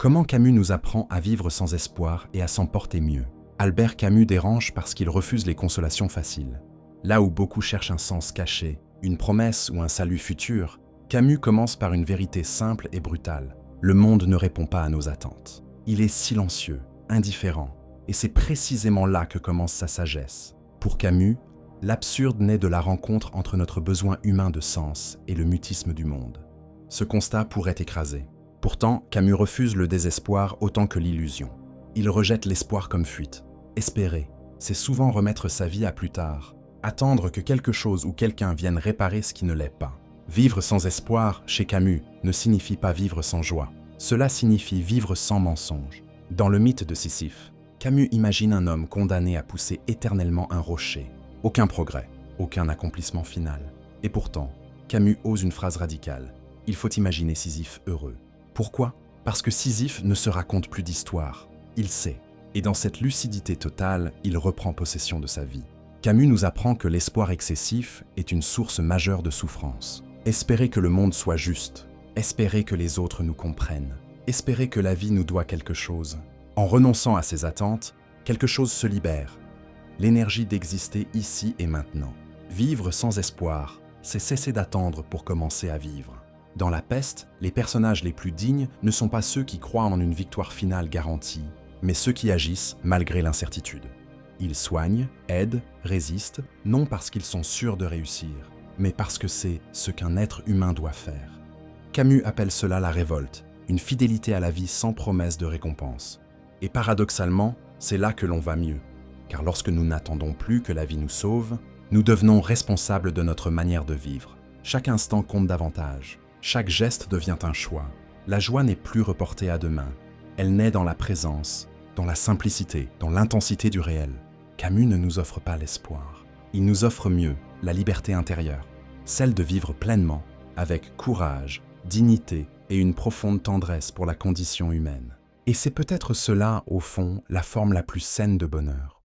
Comment Camus nous apprend à vivre sans espoir et à s'en porter mieux? Albert Camus dérange parce qu'il refuse les consolations faciles. Là où beaucoup cherchent un sens caché, une promesse ou un salut futur, Camus commence par une vérité simple et brutale. Le monde ne répond pas à nos attentes. Il est silencieux, indifférent, et c'est précisément là que commence sa sagesse. Pour Camus, l'absurde naît de la rencontre entre notre besoin humain de sens et le mutisme du monde. Ce constat pourrait écraser. Pourtant, Camus refuse le désespoir autant que l'illusion. Il rejette l'espoir comme fuite. Espérer, c'est souvent remettre sa vie à plus tard. Attendre que quelque chose ou quelqu'un vienne réparer ce qui ne l'est pas. Vivre sans espoir, chez Camus, ne signifie pas vivre sans joie. Cela signifie vivre sans mensonge. Dans le mythe de Sisyphe, Camus imagine un homme condamné à pousser éternellement un rocher. Aucun progrès, aucun accomplissement final. Et pourtant, Camus ose une phrase radicale. Il faut imaginer Sisyphe heureux. Pourquoi? Parce que Sisyphe ne se raconte plus d'histoire. Il sait. Et dans cette lucidité totale, il reprend possession de sa vie. Camus nous apprend que l'espoir excessif est une source majeure de souffrance. Espérer que le monde soit juste, espérer que les autres nous comprennent, espérer que la vie nous doit quelque chose. En renonçant à ces attentes, quelque chose se libère. L'énergie d'exister ici et maintenant. Vivre sans espoir, c'est cesser d'attendre pour commencer à vivre. Dans La Peste, les personnages les plus dignes ne sont pas ceux qui croient en une victoire finale garantie, mais ceux qui agissent malgré l'incertitude. Ils soignent, aident, résistent, non parce qu'ils sont sûrs de réussir, mais parce que c'est ce qu'un être humain doit faire. Camus appelle cela la révolte, une fidélité à la vie sans promesse de récompense. Et paradoxalement, c'est là que l'on va mieux, car lorsque nous n'attendons plus que la vie nous sauve, nous devenons responsables de notre manière de vivre. Chaque instant compte davantage. Chaque geste devient un choix. La joie n'est plus reportée à demain. Elle naît dans la présence, dans la simplicité, dans l'intensité du réel. Camus ne nous offre pas l'espoir. Il nous offre mieux, la liberté intérieure, celle de vivre pleinement, avec courage, dignité et une profonde tendresse pour la condition humaine. Et c'est peut-être cela, au fond, la forme la plus saine de bonheur.